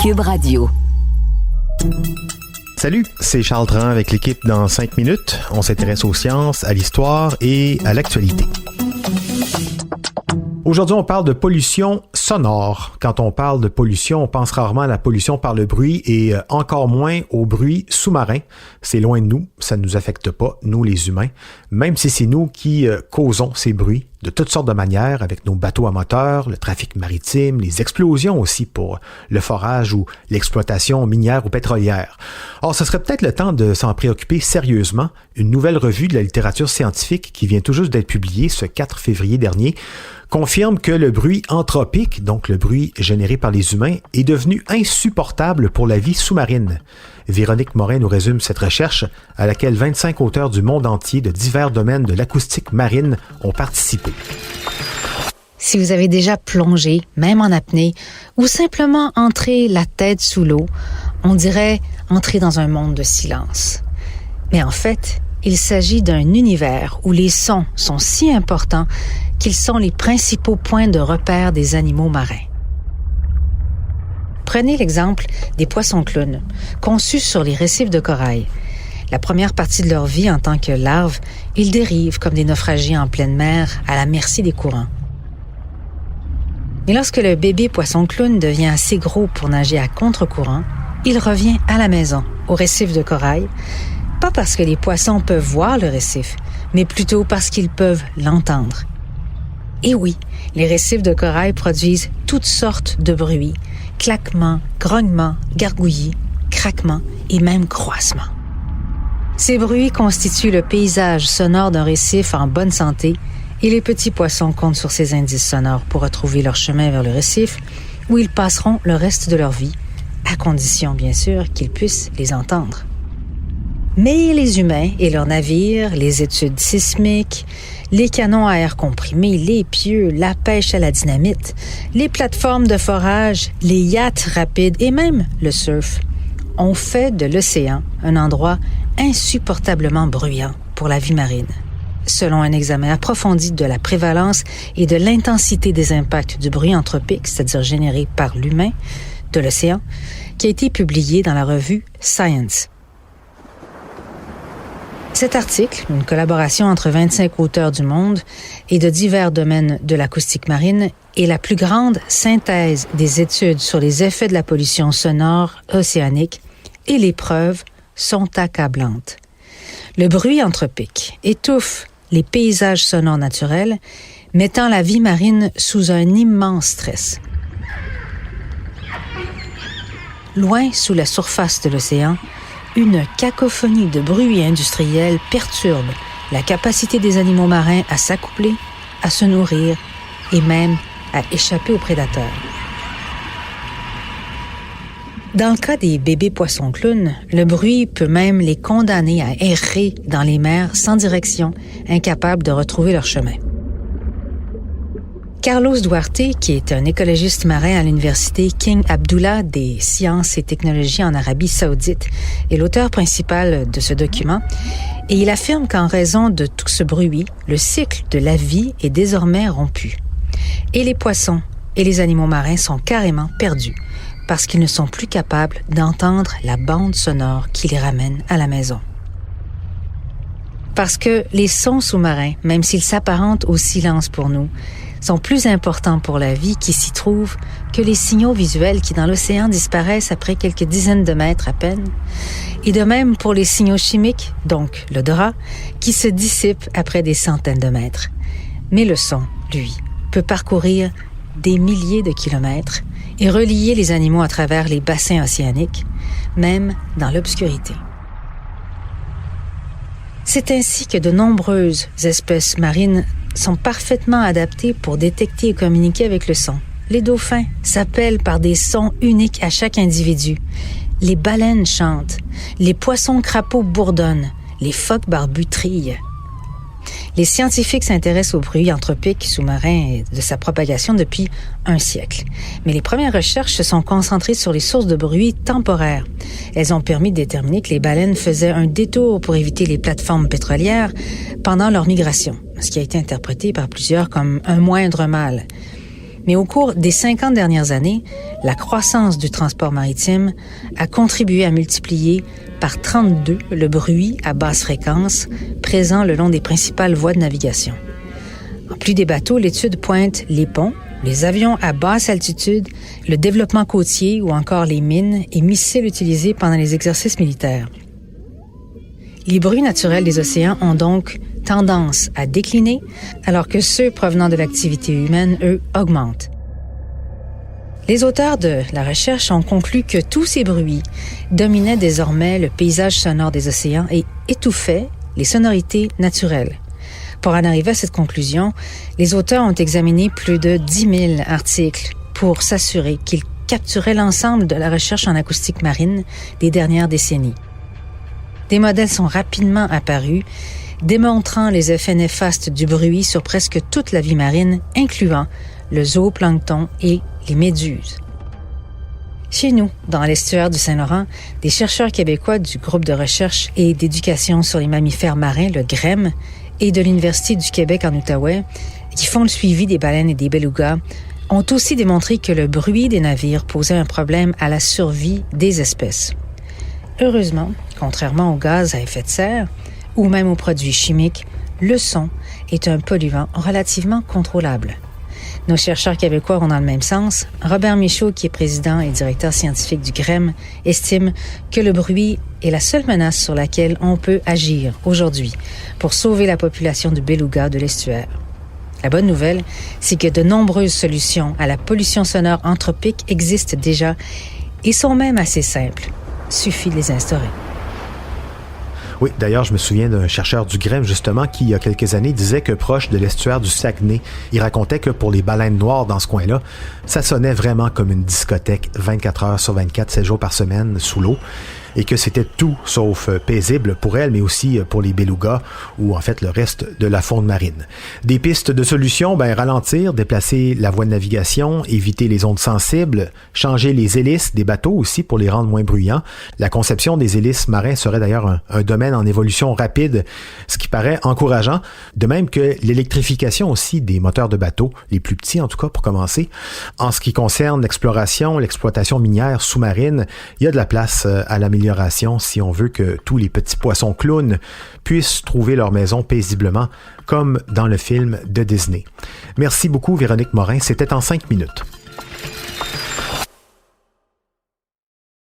Cube Radio. Salut, c'est Charles Dran avec l'équipe dans 5 minutes. On s'intéresse aux sciences, à l'histoire et à l'actualité. Aujourd'hui, on parle de pollution sonore. Quand on parle de pollution, on pense rarement à la pollution par le bruit et encore moins au bruit sous-marin. C'est loin de nous, ça ne nous affecte pas, nous les humains, même si c'est nous qui causons ces bruits de toutes sortes de manières avec nos bateaux à moteur, le trafic maritime, les explosions aussi pour le forage ou l'exploitation minière ou pétrolière. Or, ce serait peut-être le temps de s'en préoccuper sérieusement. Une nouvelle revue de la littérature scientifique qui vient tout juste d'être publiée ce 4 février dernier confirme que le bruit anthropique, donc le bruit généré par les humains, est devenu insupportable pour la vie sous-marine. Véronique Morin nous résume cette recherche à laquelle 25 auteurs du monde entier de divers domaines de l'acoustique marine ont participé. Si vous avez déjà plongé, même en apnée, ou simplement entré la tête sous l'eau, on dirait entrer dans un monde de silence. Mais en fait, il s'agit d'un univers où les sons sont si importants qu'ils sont les principaux points de repère des animaux marins. Prenez l'exemple des poissons-clowns, conçus sur les récifs de corail. La première partie de leur vie en tant que larves, ils dérivent comme des naufragés en pleine mer à la merci des courants. Mais lorsque le bébé poisson-clown devient assez gros pour nager à contre-courant, il revient à la maison, au récif de corail, pas parce que les poissons peuvent voir le récif, mais plutôt parce qu'ils peuvent l'entendre. Et oui, les récifs de corail produisent toutes sortes de bruits, claquements, grognements, gargouillis, craquements et même croissements. Ces bruits constituent le paysage sonore d'un récif en bonne santé et les petits poissons comptent sur ces indices sonores pour retrouver leur chemin vers le récif où ils passeront le reste de leur vie, à condition bien sûr qu'ils puissent les entendre. Mais les humains et leurs navires, les études sismiques, les canons à air comprimé, les pieux, la pêche à la dynamite, les plateformes de forage, les yachts rapides et même le surf ont fait de l'océan un endroit insupportablement bruyant pour la vie marine. Selon un examen approfondi de la prévalence et de l'intensité des impacts du bruit anthropique, c'est-à-dire généré par l'humain, de l'océan, qui a été publié dans la revue Science. Cet article, une collaboration entre 25 auteurs du monde et de divers domaines de l'acoustique marine, est la plus grande synthèse des études sur les effets de la pollution sonore océanique et les preuves sont accablantes. Le bruit anthropique étouffe les paysages sonores naturels, mettant la vie marine sous un immense stress. Loin sous la surface de l'océan, une cacophonie de bruits industriels perturbe la capacité des animaux marins à s'accoupler, à se nourrir et même à échapper aux prédateurs. Dans le cas des bébés poissons-clowns, le bruit peut même les condamner à errer dans les mers sans direction, incapables de retrouver leur chemin. Carlos Duarte, qui est un écologiste marin à l'université King Abdullah des sciences et technologies en Arabie saoudite, est l'auteur principal de ce document, et il affirme qu'en raison de tout ce bruit, le cycle de la vie est désormais rompu. Et les poissons et les animaux marins sont carrément perdus, parce qu'ils ne sont plus capables d'entendre la bande sonore qui les ramène à la maison. Parce que les sons sous-marins, même s'ils s'apparentent au silence pour nous, sont plus importants pour la vie qui s'y trouve que les signaux visuels qui dans l'océan disparaissent après quelques dizaines de mètres à peine, et de même pour les signaux chimiques, donc l'odorat, qui se dissipent après des centaines de mètres. Mais le son, lui, peut parcourir des milliers de kilomètres et relier les animaux à travers les bassins océaniques, même dans l'obscurité. C'est ainsi que de nombreuses espèces marines sont parfaitement adaptées pour détecter et communiquer avec le son. Les dauphins s'appellent par des sons uniques à chaque individu. Les baleines chantent, les poissons-crapauds bourdonnent, les phoques barbus trillent. Les scientifiques s'intéressent au bruit anthropique sous-marin et de sa propagation depuis un siècle. Mais les premières recherches se sont concentrées sur les sources de bruit temporaires. Elles ont permis de déterminer que les baleines faisaient un détour pour éviter les plateformes pétrolières pendant leur migration, ce qui a été interprété par plusieurs comme un moindre mal. Mais au cours des 50 dernières années, la croissance du transport maritime a contribué à multiplier par 32 le bruit à basse fréquence présent le long des principales voies de navigation. En plus des bateaux, l'étude pointe les ponts, les avions à basse altitude, le développement côtier ou encore les mines et missiles utilisés pendant les exercices militaires. Les bruits naturels des océans ont donc tendance à décliner, alors que ceux provenant de l'activité humaine, eux, augmentent. Les auteurs de la recherche ont conclu que tous ces bruits dominaient désormais le paysage sonore des océans et étouffaient les sonorités naturelles. Pour en arriver à cette conclusion, les auteurs ont examiné plus de 10 000 articles pour s'assurer qu'ils capturaient l'ensemble de la recherche en acoustique marine des dernières décennies. Des modèles sont rapidement apparus, démontrant les effets néfastes du bruit sur presque toute la vie marine, incluant le zooplancton et les méduses. Chez nous, dans l'estuaire du Saint-Laurent, des chercheurs québécois du groupe de recherche et d'éducation sur les mammifères marins, le GREM, et de l'Université du Québec en Outaouais, qui font le suivi des baleines et des belugas, ont aussi démontré que le bruit des navires posait un problème à la survie des espèces. Heureusement, contrairement aux gaz à effet de serre ou même aux produits chimiques, le son est un polluant relativement contrôlable. Nos chercheurs québécois vont dans le même sens. Robert Michaud, qui est président et directeur scientifique du GREM, estime que le bruit est la seule menace sur laquelle on peut agir aujourd'hui pour sauver la population du beluga de l'estuaire. La bonne nouvelle, c'est que de nombreuses solutions à la pollution sonore anthropique existent déjà et sont même assez simples. Suffit de les instaurer. Oui, d'ailleurs, je me souviens d'un chercheur du GREM, justement, qui, il y a quelques années, disait que proche de l'estuaire du Saguenay, il racontait que pour les baleines noires dans ce coin-là, ça sonnait vraiment comme une discothèque 24 heures sur 24, 7 jours par semaine, sous l'eau, et que c'était tout sauf paisible pour elles, mais aussi pour les belugas ou en fait le reste de la faune marine. Des pistes de solutions, ralentir, déplacer la voie de navigation, éviter les ondes sensibles, changer les hélices des bateaux aussi pour les rendre moins bruyants. La conception des hélices marins serait d'ailleurs un domaine en évolution rapide, ce qui paraît encourageant. De même que l'électrification aussi des moteurs de bateaux, les plus petits en tout cas pour commencer. En ce qui concerne l'exploration, l'exploitation minière sous-marine, il y a de la place à l'amélioration si on veut que tous les petits poissons clowns puissent trouver leur maison paisiblement, comme dans le film de Disney. Merci beaucoup Véronique Morin, c'était en 5 minutes.